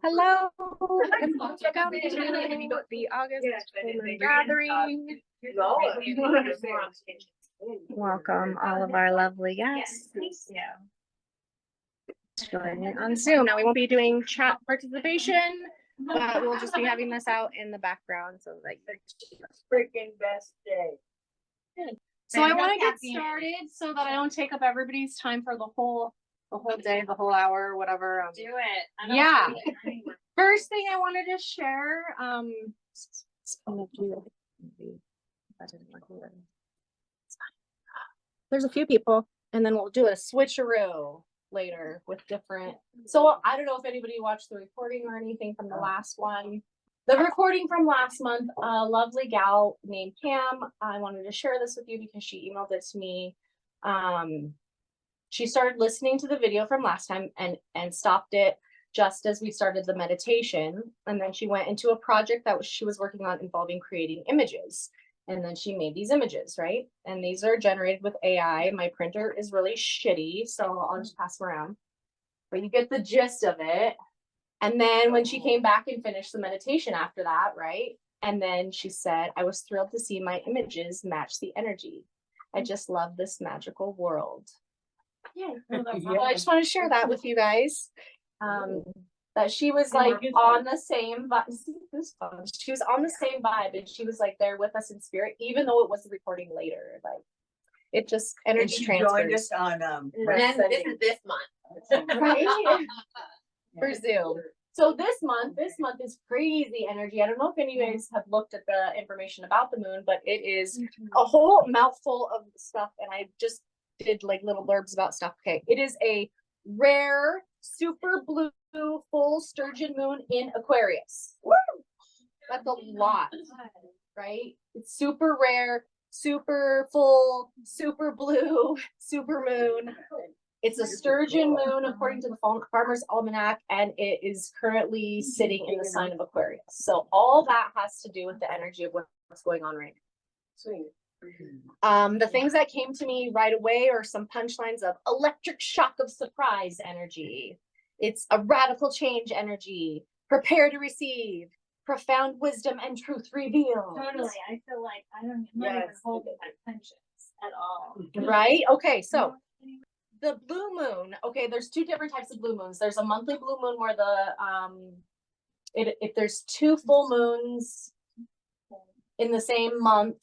Hello, and welcome to the August Pullman gathering. Welcome all of our lovely guests. Joining on Zoom. Now we won't be doing chat participation, but we'll just be having this out in the background so that Freaking best day. So I want to get started so that I don't take up everybody's time for the whole day, the whole hour, whatever. Do it. Yeah. First thing I wanted to share, there's a few people, and then we'll do a switcheroo later with different. So I don't know if anybody watched the recording or anything from the last one. The recording from last month, a lovely gal named Pam, I wanted to share this with you because she emailed it to me. She started listening to the video from last time and stopped it just as we started the meditation. And then she went into a project that she was working on involving creating images. And then she made these images, right? And these are generated with AI. My printer is really shitty, so I'll just pass them around. But you get the gist of it. And then when she came back and finished the meditation after that, right? And then she said, I was thrilled to see my images match the energy. I just love this magical world. Yeah. So I just want to share that with you guys. That she was like on the same vibe. She was on the same vibe, and she was like there with us in spirit, even though it was the recording later. Like it just energy transfers. Joined us on And this is this month. Right? For Zoom. So this month is crazy energy. I don't know if any of you guys have looked at the information about the moon, but it is a whole mouthful of stuff, and I just did like little blurbs about stuff. Okay, it is a rare super blue full sturgeon moon in Aquarius. Woo! That's a lot, right? It's super rare, super full, super blue, super moon. It's a sturgeon moon according to the Farmer's Almanac, and it is currently sitting in the sign of Aquarius. So all that has to do with the energy of what's going on right now. Sweet. The things that came to me right away are some punchlines of electric shock of surprise energy. It's a radical change energy. Prepare to receive. Profound wisdom and truth revealed. Totally. I feel like I'm not even holding my punches at all. Right? Okay, so the blue moon, okay, there's two different types of blue moons. There's a monthly blue moon where if there's two full moons in the same month,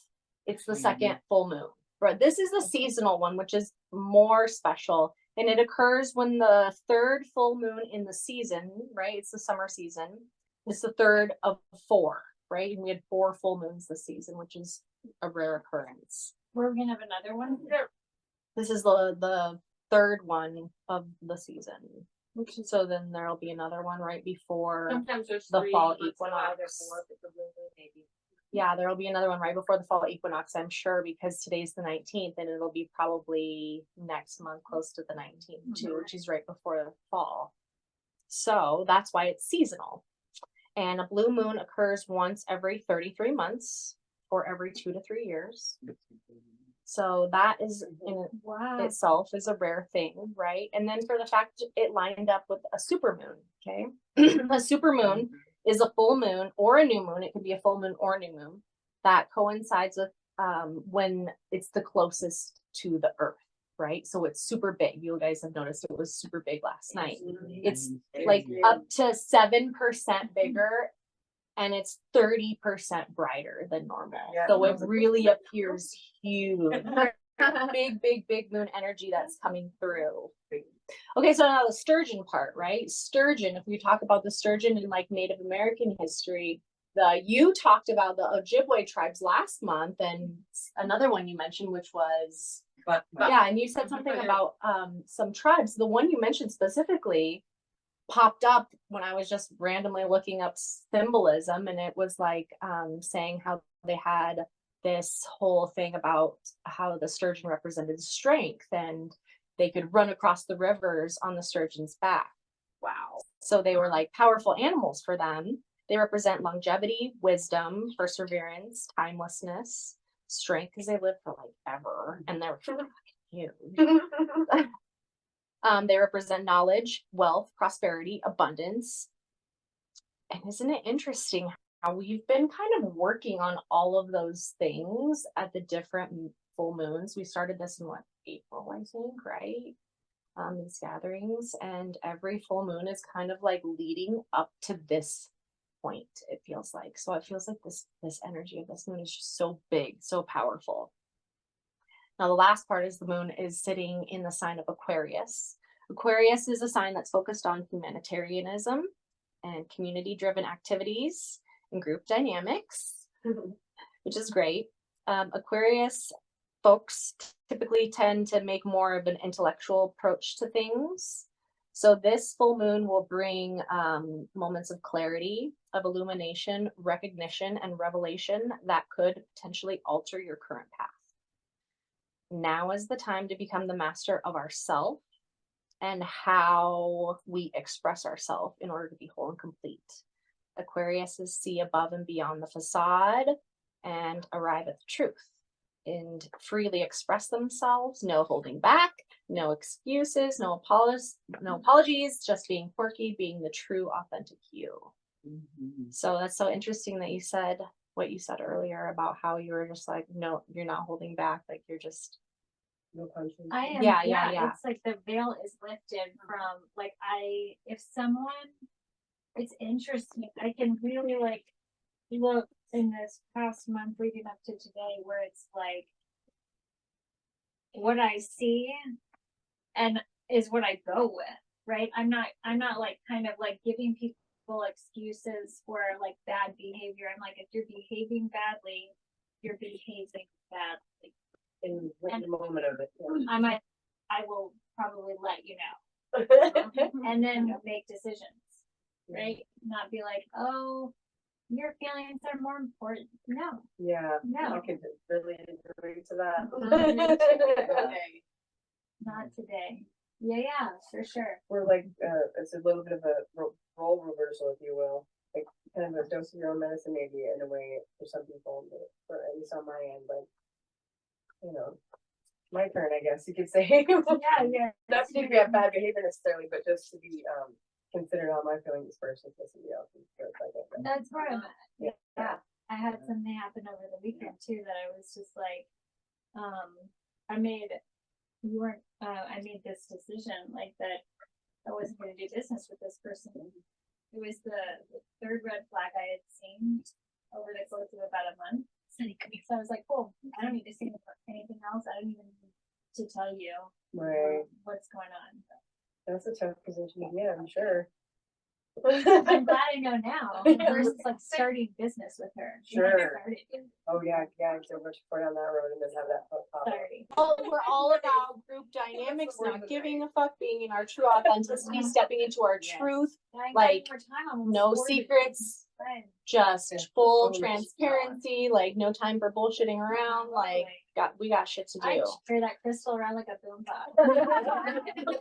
it's the second full moon. But this is the seasonal one, which is more special. And it occurs when the third full moon in the season, right? It's the summer season. It's the third of 4, right? And we had 4 full moons this season, which is a rare occurrence. We're gonna have another one. This is the third one of the season. So then there'll be another one right before Sometimes there's the 3 fall months in a row, equinox. there's 4 with the blue moon, maybe. Yeah, there'll be another one right before the fall equinox, I'm sure, because today's the 19th, and it'll be probably next month close to the 19th too, which is right before the fall. So that's why it's seasonal. And a blue moon occurs once every 33 months or every 2 to 3 years. So that is in itself is a rare thing, right? And then for the fact it lined up with a super moon, okay? A super moon is a full moon or a new moon. It could be a full moon or a new moon that coincides with when it's the closest to the earth, right? So it's super big. You guys have noticed it was super big last night. It's like up to 7% bigger, and it's 30% brighter than normal. Yeah. So it really appears huge. Big moon energy that's coming through. Okay, so now the sturgeon part, right? Sturgeon, if we talk about the sturgeon in like Native American history, you talked about the Ojibwe tribes last month, and another one you mentioned, which was yeah, and you said something about some tribes. The one you mentioned specifically popped up when I was just randomly looking up symbolism, and it was like saying how they had this whole thing about how the sturgeon represented strength, and they could run across the rivers on the sturgeon's back. Wow. So they were like powerful animals for them. They represent longevity, wisdom, perseverance, timelessness, strength, because they live for like ever, and they're huge. They represent knowledge, wealth, prosperity, abundance, And isn't it interesting how we've been kind of working on all of those things at the different full moons? We started this in what, April, I think, right? These gatherings, and every full moon is kind of like leading up to this point, it feels like. So it feels like this energy of this moon is just so big, so powerful. Now, the last part is the moon is sitting in the sign of Aquarius. Aquarius is a sign that's focused on humanitarianism and community driven activities and group dynamics, which is great. Aquarius folks typically tend to make more of an intellectual approach to things. So this full moon will bring moments of clarity, of illumination, recognition, and revelation that could potentially alter your current path. Now is the time to become the master of ourself and how we express ourselves in order to be whole and complete. Aquarius is see above and beyond the facade and arrive at the truth and freely express themselves, no holding back, no excuses, no apologies, just being quirky, being the true authentic you. So that's so interesting that you said what you said earlier about how you were just like, no, you're not holding back, like you're just No punches. I am, Yeah, yeah, yeah. it's like the veil is lifted from, like, if someone, it's interesting, I can really like look in this past month leading up to today where it's like what I see and is what I go with, right? I'm not like kind of like giving people excuses for like bad behavior. I'm like, if you're behaving badly, you're behaving badly. In And- the moment of it. I will probably let you know and then make decisions, right? Not be like, oh, your feelings are more important. No, Yeah, no, I could really agree to that. not today. Yeah, for sure. We're like, it's a little bit of a role reversal, if you will. Like kind of a dose of your own medicine, maybe in a way for some people, but for at least on my end, but you know, my turn, I guess you could say. Yeah. Not to be a bad behavior necessarily, but just to be considered how my feelings first and somebody else's first. I guess. That's where I'm at. Yeah. Yeah. I had something happen over the weekend too that I was just like, I made this decision like that I wasn't gonna do business with this person. It was the third red flag I had seen over the course of about a month. So I was like, cool, I don't need to say anything else. I don't even need to tell you Right. what's going on. That's a tough position to be in, I'm sure. I'm glad I know now versus like starting business with her. Sure. Started. Oh yeah, so much far down that road and then have that pop. Sorry. we're all about group dynamics, not giving a fuck, being in our true authenticity, stepping into our Yes. truth, I Like, got more time, almost no 40 secrets, minutes. just Yeah. full Oh, transparency, like no time for bullshitting around, like we got shit to I do. carry that crystal around like a boom box.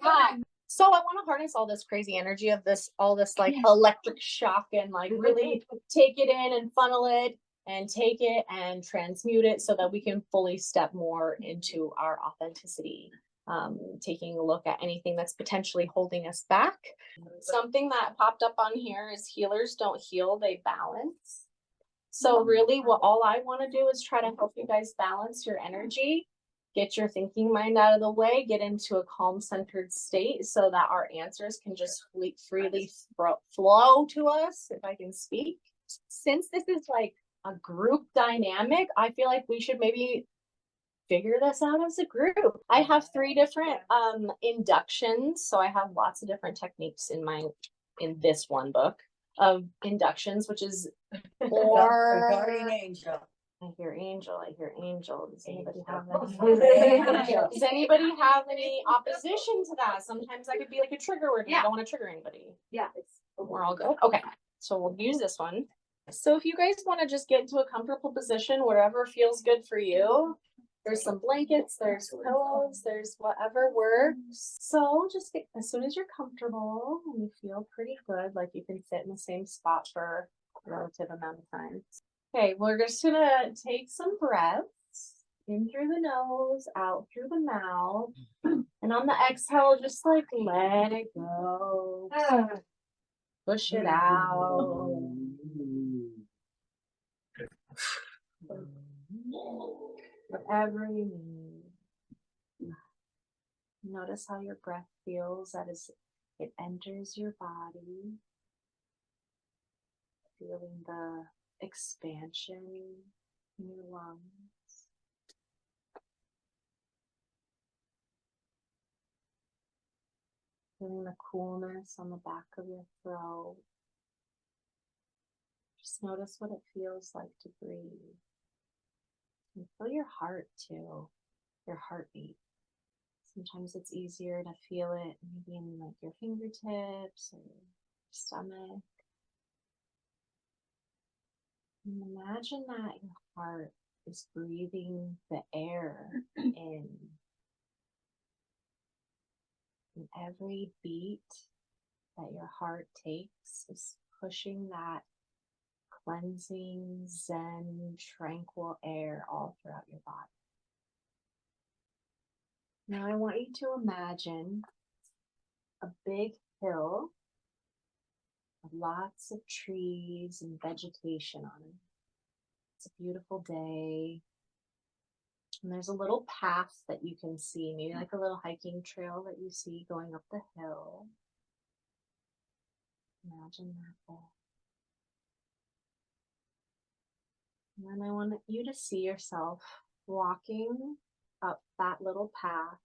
Yeah. So I want to harness all this crazy energy of all this like electric shock and like really take it in and funnel it and take it and transmute it so that we can fully step more into our authenticity. Taking a look at anything that's potentially holding us back. Something that popped up on here is healers don't heal, they balance. So really all I want to do is try to help you guys balance your energy, get your thinking mind out of the way, get into a calm centered state so that our answers can just freely flow to us, if I can speak. Since this is like a group dynamic, I feel like we should maybe figure this out as a group. I have 3 different inductions, so I have lots of different techniques in this one book of inductions, which is or Guardian angel. I hear angel. Does anybody have that? Does anybody have any opposition to that? Sometimes that could be like a trigger word. I don't want to trigger anybody. Yeah. We're all good. Okay, so we'll use this one. So if you guys want to just get into a comfortable position, whatever feels good for you. There's some blankets, there's pillows, there's whatever works. So just get, as soon as you're comfortable and you feel pretty good, like you can sit in the same spot for a relative amount of time. Okay, we're just gonna take some breaths in through the nose, out through the mouth. And on the exhale, just like let it go. Push it out. Whatever you need. Notice how your breath feels as it enters your body. Feeling the expansion in your lungs. Feeling the coolness on the back of your throat. Just notice what it feels like to breathe. And feel your heart too, your heartbeat. Sometimes it's easier to feel it maybe in like your fingertips or your stomach. And imagine that your heart is breathing the air in. And every beat that your heart takes is pushing that cleansing, zen, tranquil air all throughout your body. Now I want you to imagine a big hill with lots of trees and vegetation on it. It's a beautiful day. And there's a little path that you can see, maybe like a little hiking trail that you see going up the hill. Imagine that there. And then I want you to see yourself walking up that little path,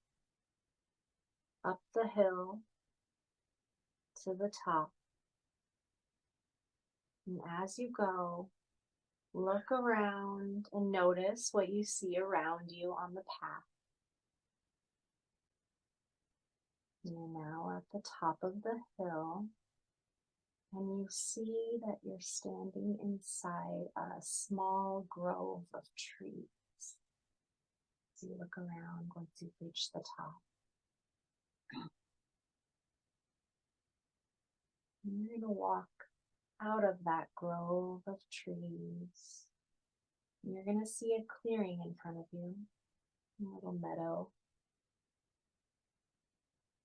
up the hill to the top. And as you go, look around and notice what you see around you on the path. You're now at the top of the hill, and you see that you're standing inside a small grove of trees. As you look around once you reach the top. And you're going to walk out of that grove of trees. And you're going to see a clearing in front of you, a little meadow.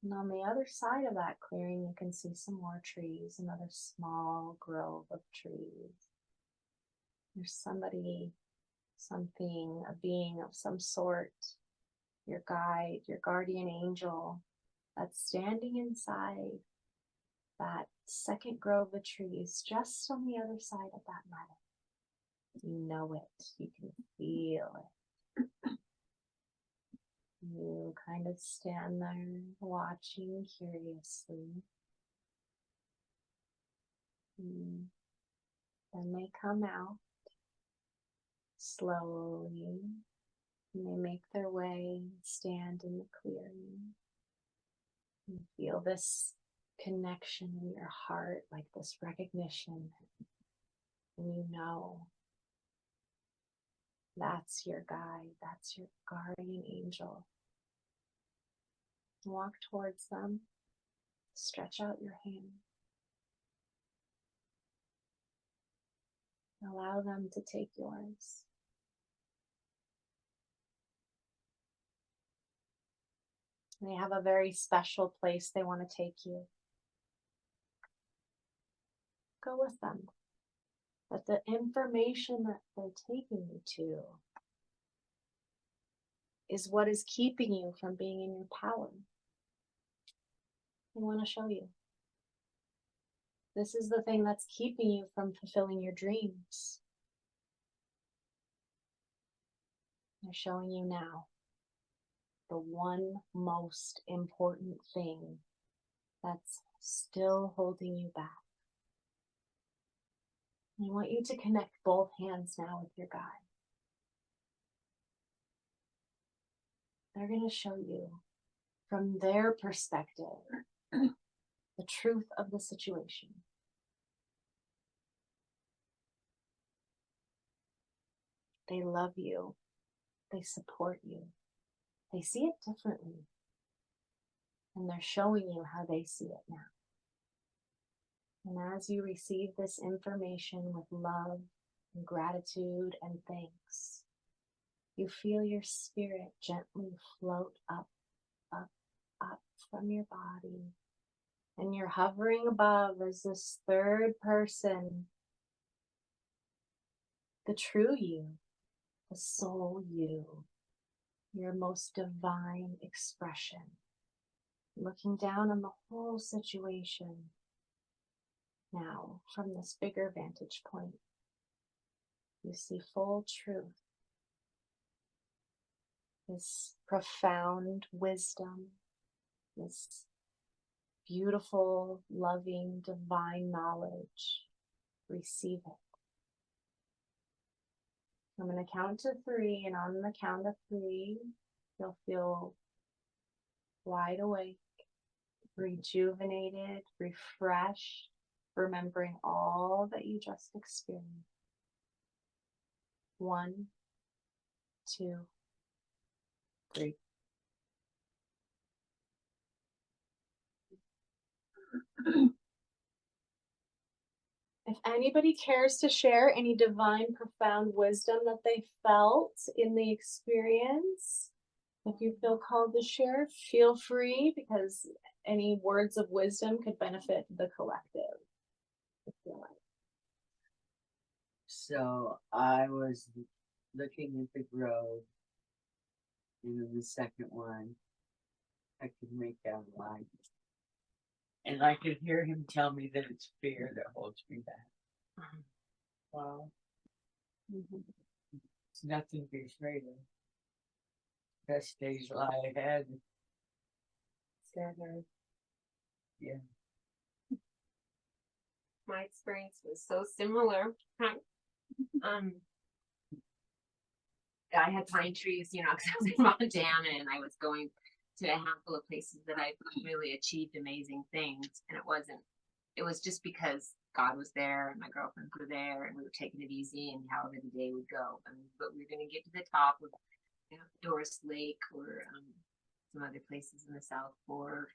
And on the other side of that clearing, you can see some more trees, another small grove of trees. There's somebody, something, a being of some sort, your guide, your guardian angel, that's standing inside that second grove of trees, just on the other side of that meadow. You know it, you can feel it. You kind of stand there watching curiously. And then they come out slowly, and they make their way and stand in the clearing. You feel this connection in your heart, like this recognition, and you know that's your guide, that's your guardian angel. Walk towards them, stretch out your hand. Allow them to take yours. They have a very special place they want to take you. Go with them. But the information that they're taking you to is what is keeping you from being in your power. They want to show you. This is the thing that's keeping you from fulfilling your dreams. They're showing you now the one most important thing that's still holding you back. I want you to connect both hands now with your guide. They're going to show you from their perspective the truth of the situation. They love you. They support you. They see it differently. And they're showing you how they see it now. And as you receive this information with love and gratitude and thanks, you feel your spirit gently float up, up, up from your body And you're hovering above as this third person, the true you, the soul you, your most divine expression, looking down on the whole situation now from this bigger vantage point. You see full truth, this profound wisdom, this beautiful, loving, divine knowledge. Receive it. I'm going to count to 3, and on the count of 3, you'll feel wide awake, rejuvenated, refreshed, remembering all that you just experienced. 1, 2, 3. If anybody cares to share any divine, profound wisdom that they felt in the experience, if you feel called to share, feel free, because any words of wisdom could benefit the collective. If you like. So I was looking at the grove, and then the second one, I could make out a line. And I could hear him tell me that it's fear that holds me back. Well, it's nothing to be afraid of. Best days lie ahead. Yeah. My experience was so similar. I had pine trees, you know, because I was in Montana and I was going to a handful of places that I really achieved amazing things. And it was just because God was there and my girlfriends were there and we were taking it easy and however the day would go. But we were going to get to the top of, you know, Doris Lake or some other places in the South Fork.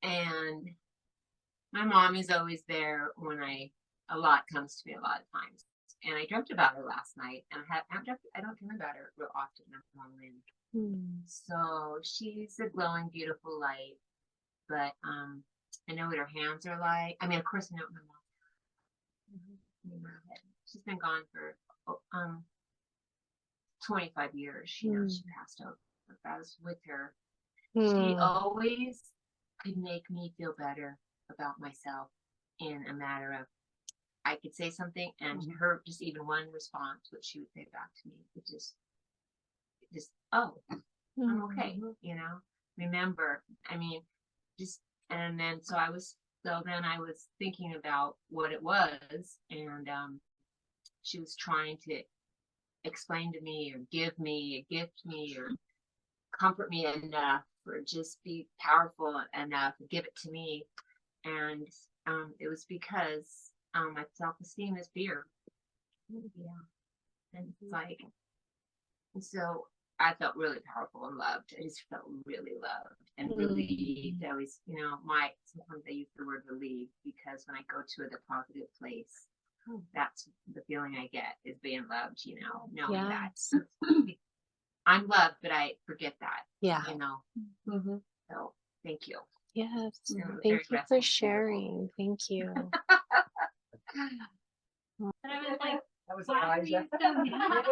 And my mom is always there when a lot comes to me a lot of times. And I dreamt about her last night, and I don't dream about her real often. So she's a glowing, beautiful light, but I know what her hands are like. I mean, of course, I know what my mom. She's been gone for 25 years. You know, she passed over. I was with her. She always could make me feel better about myself in a matter of, I could say something and her just even one response, what she would say back to me, it just, oh, I'm okay, you know, remember, I mean, just, and then, so then I was thinking about what it was, and she was trying to explain to me or gift me or comfort me enough or just be powerful enough to give it to me. And it was because my self-esteem is fear. Yeah. And it's like, and so I felt really powerful and loved. I just felt really loved and relieved. I was, you know, sometimes I use the word relieved because when I go to the positive place, that's the feeling I get is being loved, you know, knowing that I'm loved, but I forget that. Yeah. You know. So thank you. Yes. Very Thank you for restful, sharing. Thank you. But I was like, That was why were you Elijah. so mad?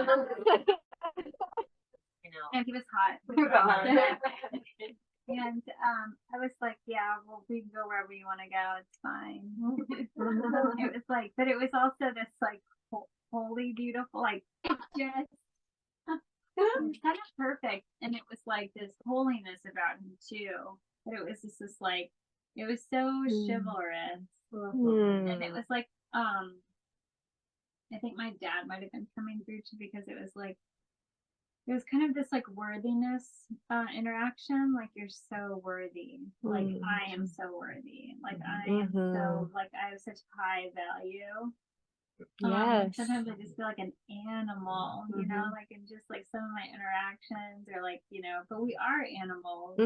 You know. And he was hot. And I was like, yeah, well, we can go wherever you want to go. It's fine. It was like, but it was also this like holy, beautiful, like just kind of perfect. And it was like this holiness about him too. But it was just this like, it was so chivalrous. And it was like, I think my dad might have been coming through too, because it was like, it was kind of this like worthiness interaction, like you're so worthy, like I am so worthy, like I am so, like I have such high value. Yes. Sometimes I just feel like an animal, you know, like in just like some of my interactions or like, you know, but we are animals.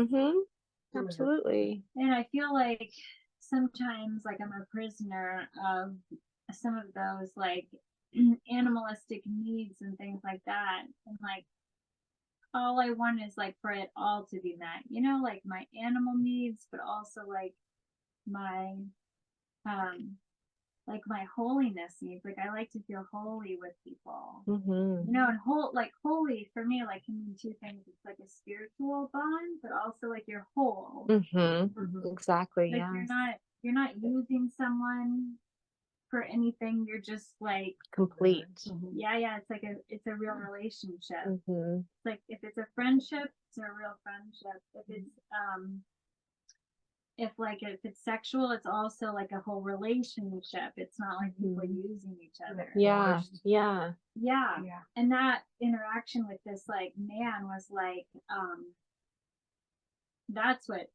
Absolutely. And I feel like sometimes like I'm a prisoner of some of those like animalistic needs and things like that. And like all I want is like for it all to be met, you know, like my animal needs, but also like my, like my holiness needs. Like I like to feel holy with people. Mm-hmm. You know, and holy for me, like can mean two things. It's like a spiritual bond, but also like you're whole. Mm-hmm. Exactly. Like Yeah. you're not using someone for anything. You're just like, Complete. yeah, it's a real relationship. Mm-hmm. It's like if it's a friendship, it's a real friendship. If it's sexual, it's also like a whole relationship. It's not like people using each other. Yeah. Yeah. Yeah. And that interaction with this like man was like, that's what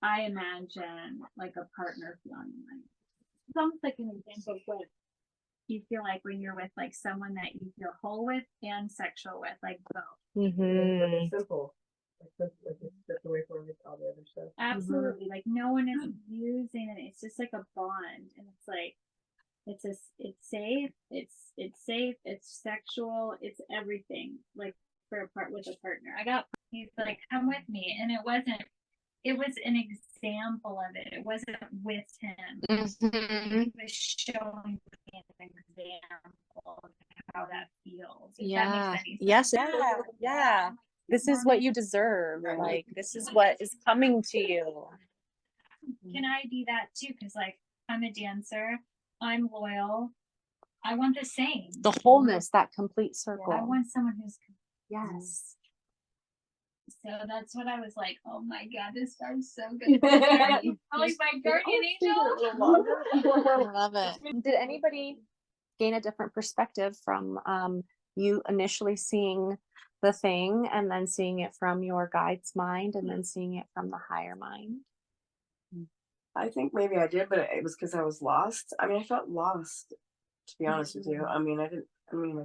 I imagine like a partner feeling like. It's almost like an example of what you feel like when you're with like someone that you feel whole with and sexual with, like both. Mm-hmm. Simple. Like that's away from all the other stuff. Absolutely. Like no one is using it. It's just like a bond. And it's like it's safe, it's sexual, it's everything. Like for a part with a partner. He's like, come with me. And it was an example of it. It wasn't with him. Mm-hmm. He was showing me an example of how that feels. If that Yeah. makes any Yes. sense. Yeah. This is what you deserve. Like, this is what is coming to you. Can I be that too? Because like I'm a dancer, I'm loyal. I want the same. The wholeness, that complete I circle. want someone who's Yes. so that's what I was like, oh my god, this sounds so good. Probably my guardian angel. I love it. Did anybody gain a different perspective from you initially seeing the thing and then seeing it from your guide's mind and then seeing it from the higher mind? I think maybe I did, but it was because I was lost. I mean, I felt lost, to be honest with you. I mean, I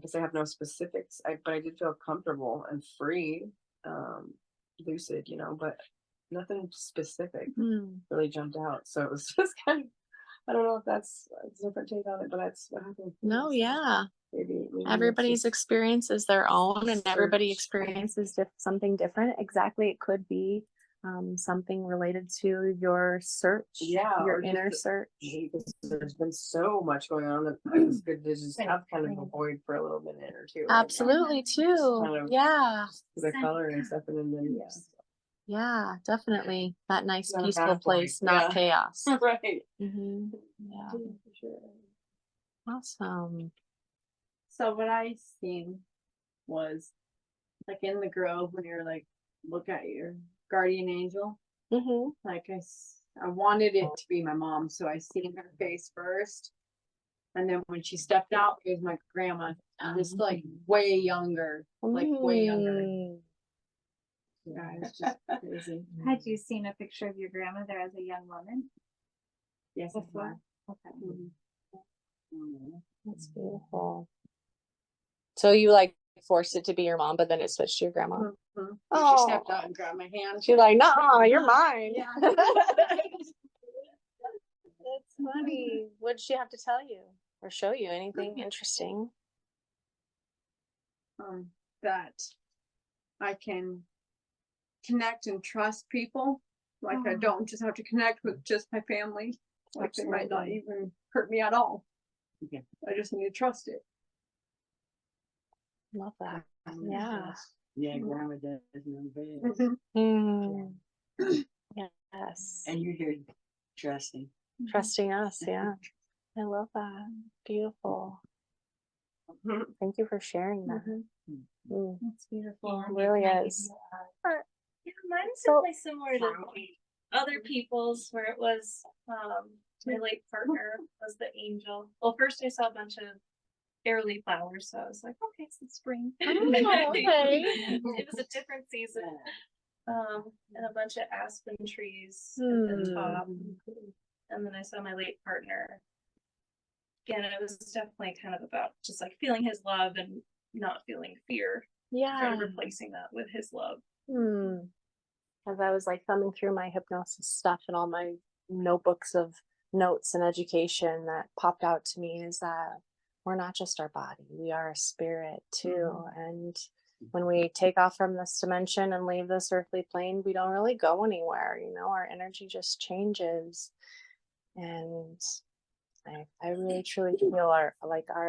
guess I have no specifics, but I did feel comfortable and free, lucid, but nothing specific really jumped out. So it was just kind of, I don't know if that's a different take on it, but that's what happened. No, So yeah. maybe Everybody's that's experience is their own and everybody search. experiences something different. Exactly. It could be something related to your search, Yeah, your or just inner search. because there's been so much going on that it's good to just have kind of a void for a little minute or two. Absolutely, too. kind of- Yeah. The color and stuff, and then Yeah, definitely. That nice, Not a peaceful bad place, point, not yeah. chaos. right. Mm-hmm. Yeah. For sure. Awesome. So what I seen was like in the grove when you're like look at your guardian angel. Mm-hmm. Like I wanted it to be my mom, so I seen her face first, and then when she stepped out, it was my grandma, just like way younger, like way younger. Yeah, it's just crazy. Had you seen a picture of your grandmother as a young woman? Yes, Before? okay. That's beautiful. So you like forced it to be your mom, but then it switched to your grandma. Mm-hmm. Oh. She stepped out and grabbed my hand. She's like, "No, you're mine." Yeah. That's funny. What did she have to tell you or show you? Anything interesting? That I can connect and trust people. Like I don't just have to connect with just my family. Like they might not even hurt me at all. Okay. I just need to trust it. Love that. Yeah. Yeah, grandma does know best. Mm. Yes. And you're here trusting. Trusting us. Yeah. I love that. Beautiful. Thank you for sharing that. Mm. That's beautiful. It really is. Yeah, mine's So- definitely similar to other people's, where it was my late partner was the angel. Well, first I saw a bunch of early flowers, so I was like, okay, it's spring. Oh, okay. It was a different season. And a bunch of aspen trees at the top. And then I saw my late partner. Again, it was definitely kind of about just like feeling his love and not feeling fear. Yeah. Kind of replacing that with his love. As I was like thumbing through my hypnosis stuff and all my notebooks of notes and education, that popped out to me is that we're not just our body, we are a spirit too. And when we take off from this dimension and leave this earthly plane, we don't really go anywhere, you know, our energy just changes. And I really truly feel our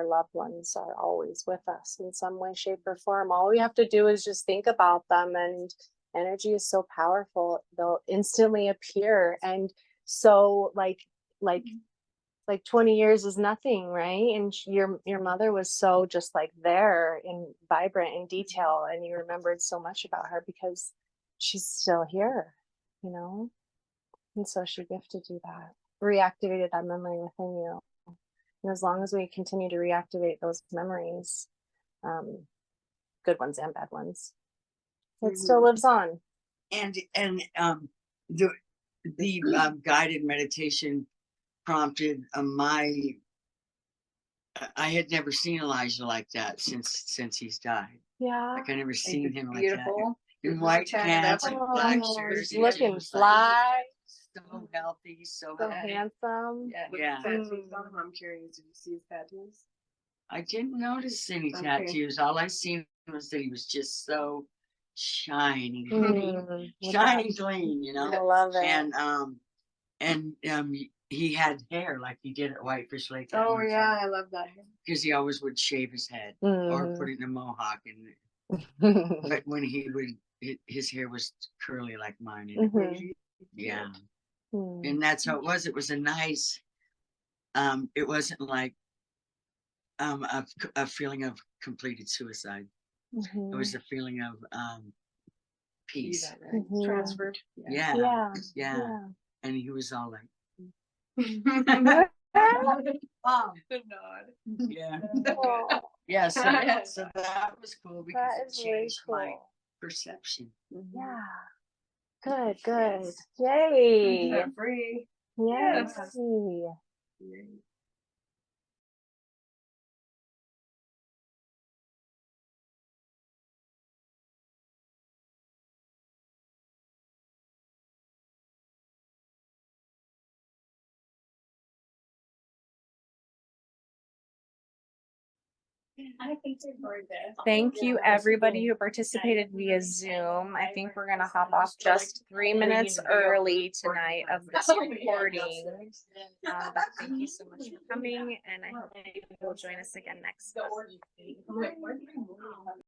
loved ones are always with us in some way, shape, or form. All we have to do is just think about them, and energy is so powerful, they'll instantly appear. And so like 20 years is nothing, right? And your mother was so just like there in vibrant in detail, and you remembered so much about her because she's still here, you know. And so she gifted you that, reactivated that memory within you. And as long as we continue to reactivate those memories, good ones and bad ones, it still lives on. And the guided meditation prompted I had never seen Elijah like that since he's died. Yeah. Like I never seen him like that. Beautiful. In white pants and black Oh, shirts. he's and looking he was, like, fly, so healthy, so so healthy. handsome. Yeah. Tattoos on him, I'm curious, did you see his tattoos? I didn't notice any Okay. tattoos. All I seen was that he was just so shiny, Mm, shiny clean, you I know. love it. And he had hair like he did at Whitefish Lake. Oh, yeah, I love that. Because he always would shave his head or Mm. put it in a mohawk, and but when he would, his hair was curly like mine. And Mhm. yeah, Mm. and that's how it was. It was a nice. It wasn't like a feeling of completed suicide. It was Mhm. a feeling of peace. Mhm. Transferred. Yeah, Yeah. yeah. And he was all like, Mom. Good nod. yeah, Oh, yeah. So that was cool because that it is really changed my cool. perception. Yeah. Good, good. Yay. Set free. Yes. I think they're gorgeous. Thank you, everybody who participated via Zoom. I think we're gonna hop off just 3 minutes early tonight of this recording. But thank you so much for coming, and I hope you will join us again next week.